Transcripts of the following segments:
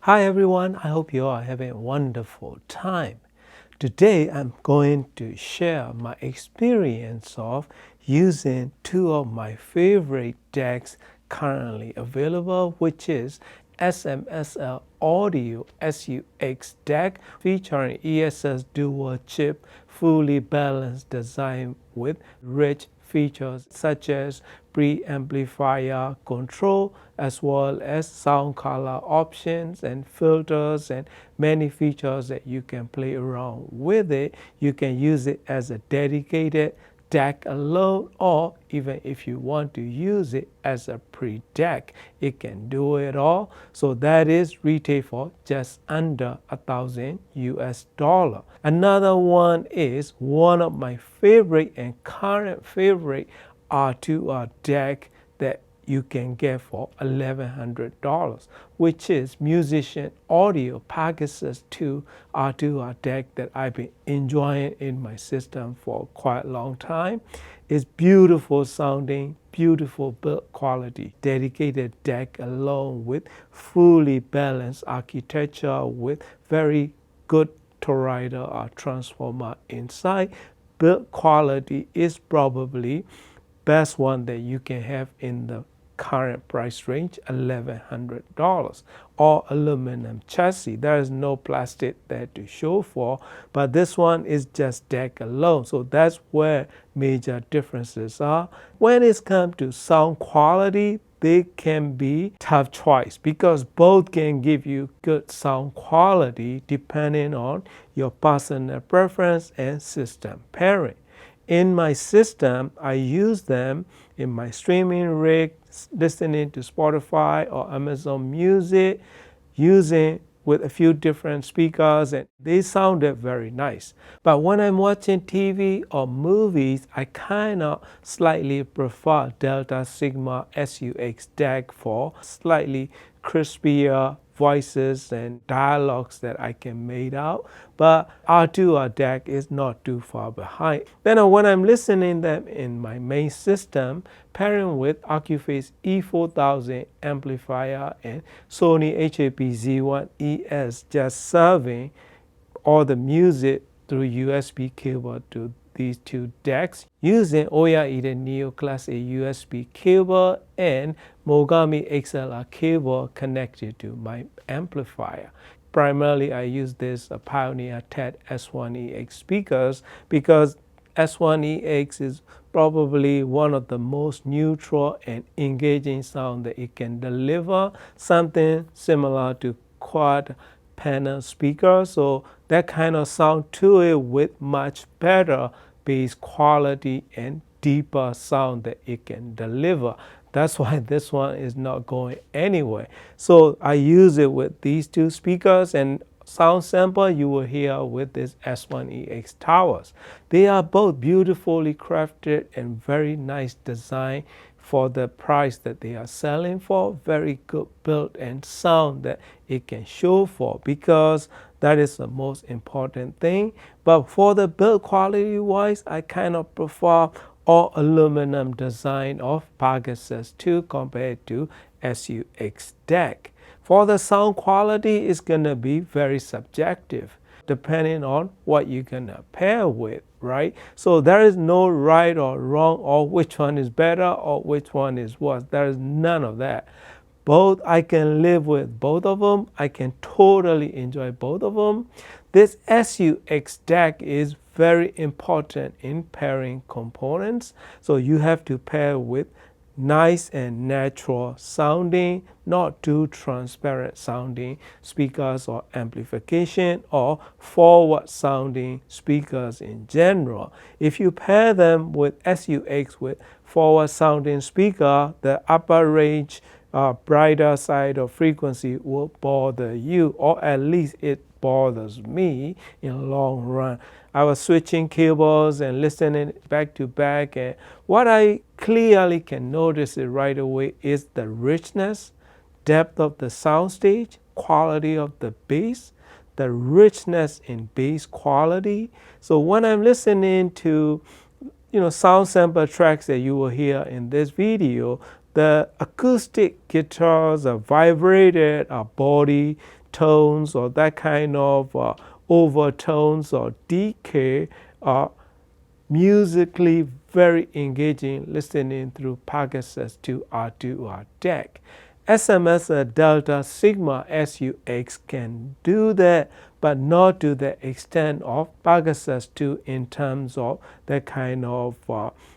Hi everyone, I hope you are having a wonderful time. Today I'm going to share my experience of using two of my favorite decks currently available, which is SMSL Audio SUX deck featuring ESS dual chip fully balanced design with rich features such as preamplifier control as well as sound color options and filters and many features that you can play around with it. You can use it as a dedicated deck alone, or even if you want to use it as a pre-deck, it can do it all. So that is retail for just under $1,000 US. Another one is one of my favorite and current favorite R2R deck that you can get for $1,100, which is Musician Audio Pegasus 2 R2R deck that I've been enjoying in my system for quite a long time. It's beautiful sounding, beautiful build quality, dedicated deck along with fully balanced architecture with very good toroidal or transformer inside. Build quality is probably best one that you can have in the current price range, $1,100, or aluminum chassis. There is no plastic there to show for, but this one is just deck alone. So that's where major differences are. When it comes to sound quality, they can be tough choice because both can give you good sound quality depending on your personal preference and system pairing. In my system, I use them in my streaming rig, listening to Spotify or Amazon Music, using with a few different speakers, and they sounded very nice. But when I'm watching TV or movies, I kind of slightly prefer Delta Sigma SUX deck for slightly crispier voices and dialogues that I can make out, but R2R deck is not too far behind. Then when I'm listening them in my main system, pairing with Accuphase E4000 amplifier and Sony HAP-Z1 ES, just serving all the music through USB cable to these two decks using Oya Eden Neo Class A USB cable and Mogami XLR cable connected to my amplifier. Primarily, I use this Pioneer TED S1EX speakers because S1EX is probably one of the most neutral and engaging sound that it can deliver, something similar to quad panel speaker, so that kind of sound to it with much better bass quality and deeper sound that it can deliver. That's why this one is not going anywhere. So I use it with these two speakers, and sound sample you will hear with this S1EX towers. They are both beautifully crafted and very nice design for the price that they are selling for. Very good build and sound that it can show for, because that is the most important thing. But for the build quality wise, I kind of prefer all aluminum design of Pegasus 2 compared to SUX deck. For the sound quality, it's going to be very subjective depending on what you're going to pair with, right? So there is no right or wrong or which one is better or which one is worse. There is none of that. Both, I can live with both of them. I can totally enjoy both of them. This SUX deck is very important in pairing components. So you have to pair with nice and natural sounding, not too transparent sounding speakers or amplification, or forward sounding speakers in general. If you pair them with SUX with forward sounding speaker, the upper range brighter side of frequency will bother you, or at least it bothers me in the long run. I was switching cables and listening back to back, and what I clearly can notice it right away is the richness, depth of the soundstage, quality of the bass, the richness in bass quality. So when I'm listening to sound sample tracks that you will hear in this video, the acoustic guitars are vibrated, are body undertones or that kind of overtones or decay are musically very engaging listening through Pegasus 2 R2R DAC. SMS Delta Sigma SUX can do that, but not to the extent of Pegasus 2 in terms of that kind of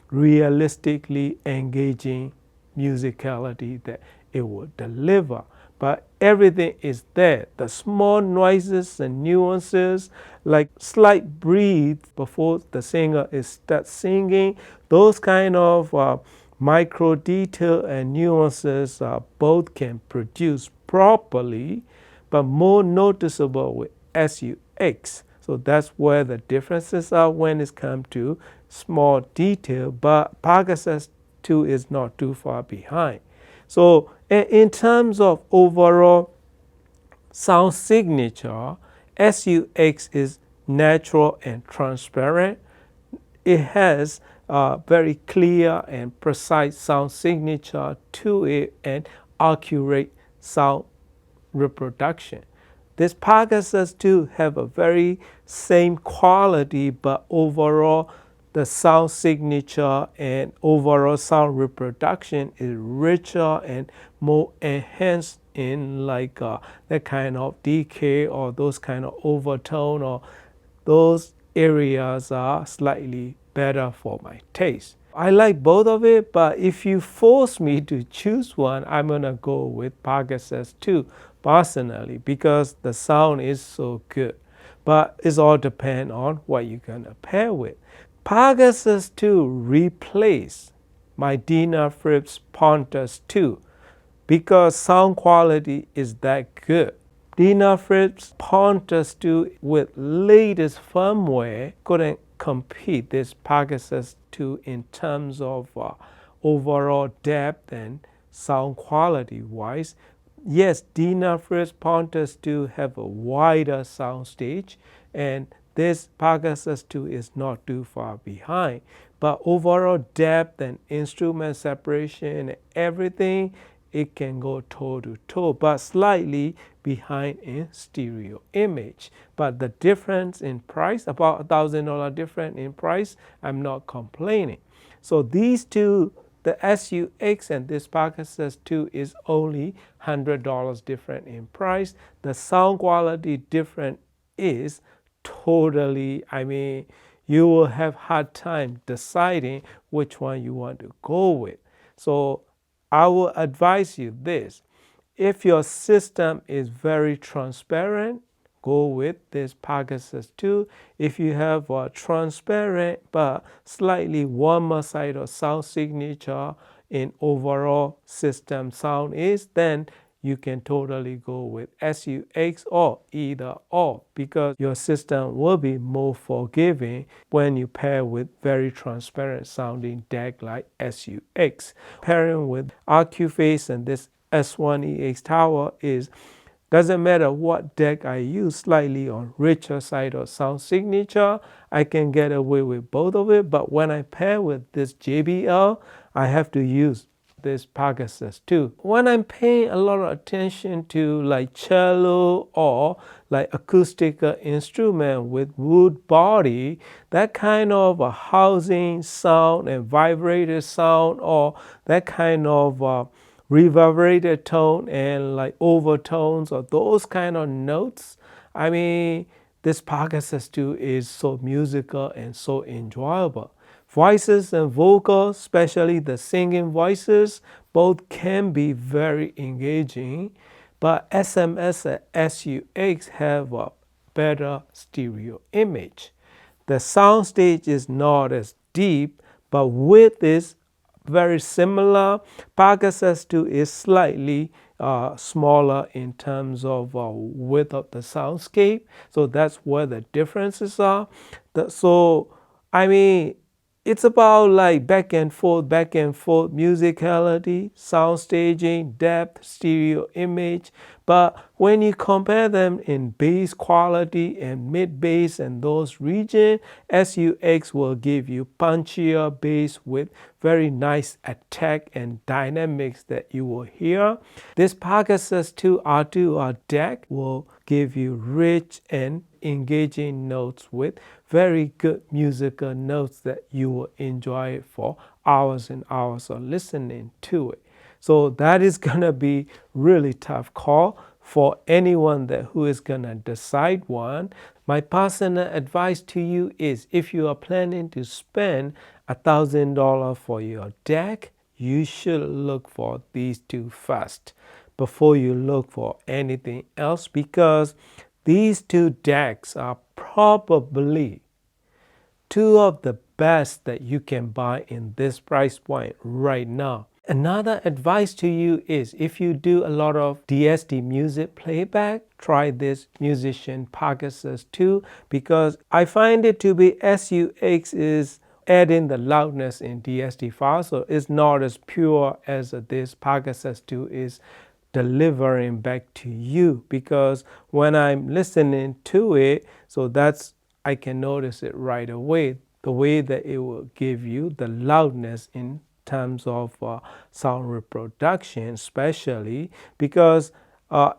realistically engaging musicality that it would deliver. But everything is there. The small noises and nuances, like slight breathe before the singer starts singing, those kind of micro detail and nuances both can produce properly, but more noticeable with SUX. So that's where the differences are when it comes to small detail, but Pegasus 2 is not too far behind. So in terms of overall sound signature, SUX is natural and transparent. It has a very clear and precise sound signature to it and accurate sound reproduction. This Pegasus 2 have a very same quality, but overall the sound signature and overall sound reproduction is richer and more enhanced in like that kind of decay or those kind of overtone, or those areas are slightly better for my taste. I like both of it, but if you force me to choose one, I'm gonna go with Pegasus 2 personally because the sound is so good. But it's all depend on what you're gonna pair with. Pegasus 2 replaced my Dina Phipps Pontus 2 because sound quality is that good. Dina Phipps Pontus 2 with latest firmware couldn't compete this Pegasus 2 in terms of overall depth and sound quality wise. Yes, Dina Phipps Pontus 2 have a wider sound stage, and this Pegasus 2 is not too far behind. But overall depth and instrument separation and everything, it can go toe to toe, but slightly behind in stereo image. But the difference in price, about $1,000 difference in price, I'm not complaining. So these two, the SUX and this Pegasus 2 is only $100 different in price. The sound quality different is totally, I mean, you will have hard time deciding which one you want to go with. So I will advise you this. If your system is very transparent, go with this Pegasus 2. If you have a transparent but slightly warmer side of sound signature in overall system sound is, then you can totally go with SUX or either or, because your system will be more forgiving when you pair with very transparent sounding DAC like SUX. Pairing with Accuphase and this S1EX tower is, doesn't matter what DAC I use, slightly on richer side of sound signature, I can get away with both of it. But when I pair with this JBL, I have to use this Pegasus 2. When I'm paying a lot of attention to like cello or like acoustic instrument with wood body, that kind of a housing sound and vibrated sound, or that kind of reverberated tone and like overtones or those kind of notes, I mean, this Pegasus 2 is so musical and so enjoyable. Voices and vocals, especially the singing voices, both can be very engaging, but SMS and SUX have a better stereo image. The soundstage is not as deep, but width is very similar. Pegasus 2 is slightly smaller in terms of width of the soundscape. So that's where the differences are. So, I mean, it's about like back and forth, musicality, sound staging, depth, stereo image. But when you compare them in bass quality and mid bass and those regions, SUX will give you punchier bass with very nice attack and dynamics that you will hear. This Pegasus 2 R2R deck will give you rich and engaging notes with very good musical notes that you will enjoy for hours and hours of listening to it. So that is going to be really tough call for anyone who is going to decide one. My personal advice to you is if you are planning to spend $1,000 for your deck, you should look for these two first before you look for anything else, because these two decks are probably two of the best that you can buy in this price point right now. Another advice to you is if you do a lot of DSD music playback, try this Musician Pegasus 2, because I find it to be SUX is adding the loudness in DSD file, so it's not as pure as this Pegasus 2 is delivering back to you. Because when I'm listening to it, so that's I can notice it right away, the way that it will give you the loudness in terms of sound reproduction, especially because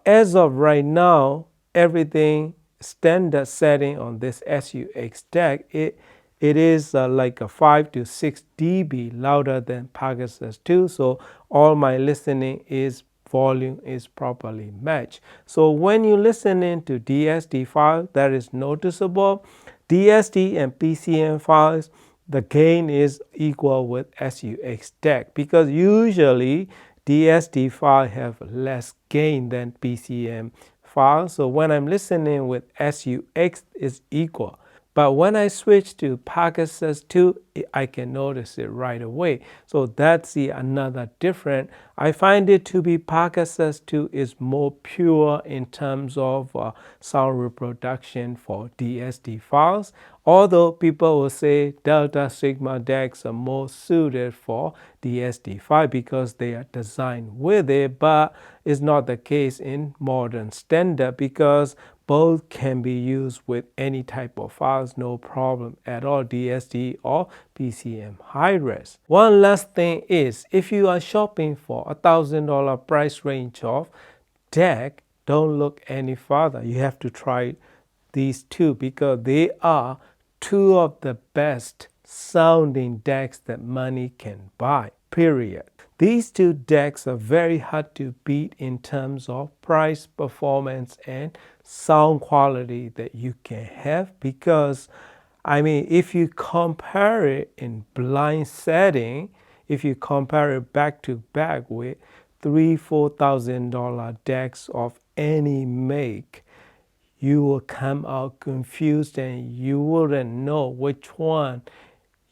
as of right now, everything standard setting on this SUX deck, it is like a 5 to 6 dB louder than Pegasus 2. So all my listening is volume is properly matched. So when you listen into DSD file, that is noticeable. DSD and PCM files, the gain is equal with SUX deck, because usually DSD file have less gain than PCM file. So when I'm listening with SUX is equal. But when I switch to Pegasus 2, I can notice it right away. So that's another difference. I find it to be Pegasus 2 is more pure in terms of sound reproduction for DSD files. Although people will say Delta Sigma decks are more suited for DSD file because they are designed with it, but it's not the case in modern standard, because both can be used with any type of files, no problem at all, DSD or PCM high-res. One last thing is, if you are shopping for $1,000 price range of deck, don't look any further. You have to try these two, because they are two of the best sounding decks that money can buy, period. These two decks are very hard to beat in terms of price, performance, and sound quality that you can have, because I mean, if you compare it in blind setting, if you compare it back to back with $3,000-$4,000 decks of any make, you will come out confused and you wouldn't know which one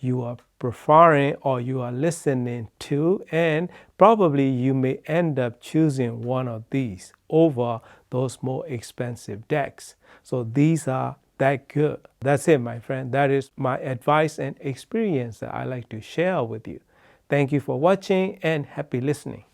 you are preferring or you are listening to, and probably you may end up choosing one of these over those more expensive decks. So these are that good. That's it, my friend. That is my advice and experience that I like to share with you. Thank you for watching and happy listening.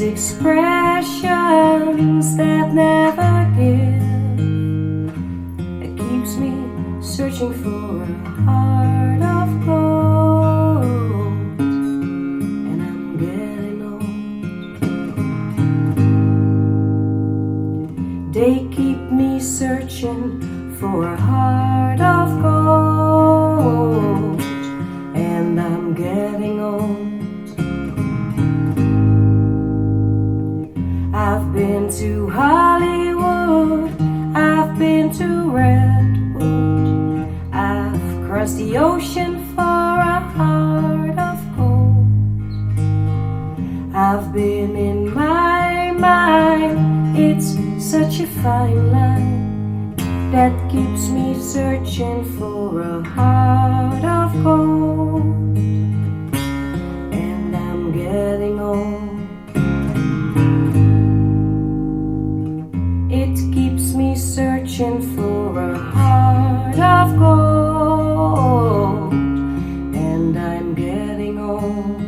Expressions that never give, it keeps me searching for a heart of gold, and I'm getting old. They keep me searching for a heart of gold, and old. I've been to Hollywood, I've been to Redwood, I've crossed the ocean for a heart of gold. I've been in my mind, it's such a fine line that keeps me searching for a heart of gold. And I'm getting old. It keeps me searching for a heart of gold. And I'm getting old.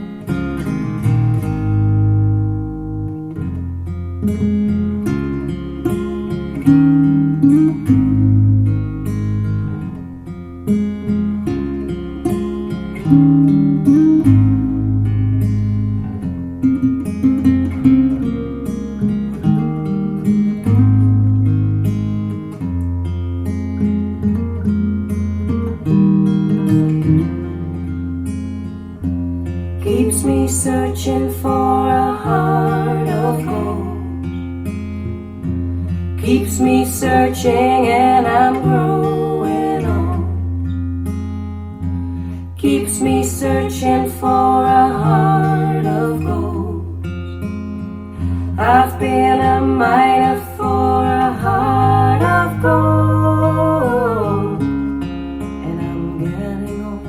Keeps me searching for a heart of gold. Keeps me searching and I'm growing old. Keeps me searching for a heart of gold. I've been a miner for a heart of gold. And I'm getting old.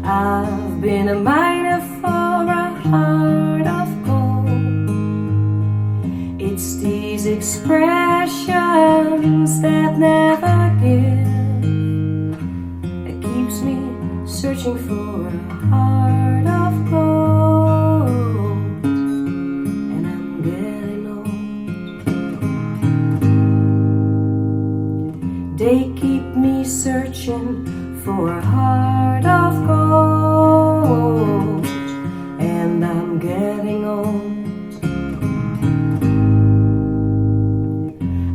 I've been a miner for a heart of gold. It's these expressions that never give that keeps me searching for a heart of gold. And I'm getting old. They keep me searching for a heart of gold, and I'm getting old.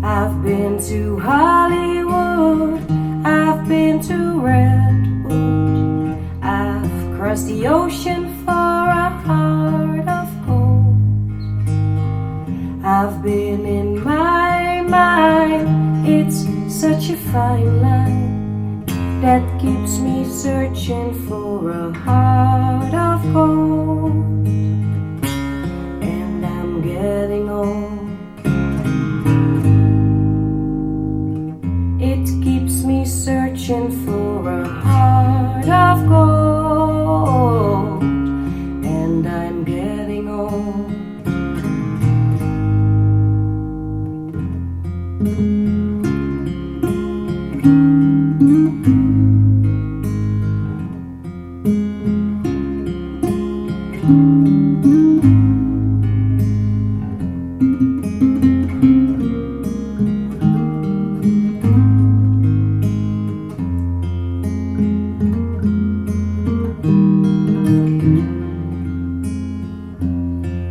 I've been to Hollywood, I've been to Redwood, I've crossed the ocean for a heart of gold. I've been in my mind, it's such a fine line that keeps me searching for a heart of gold. And I'm getting old. It keeps me searching for a heart of gold. And I'm getting old.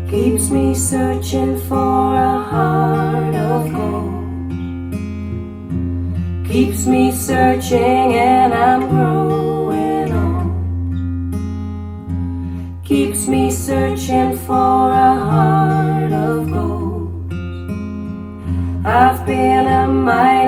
Keeps me searching for a heart of gold. Keeps me searching and I'm growing old. Keeps me searching for a heart of gold. I've been a miner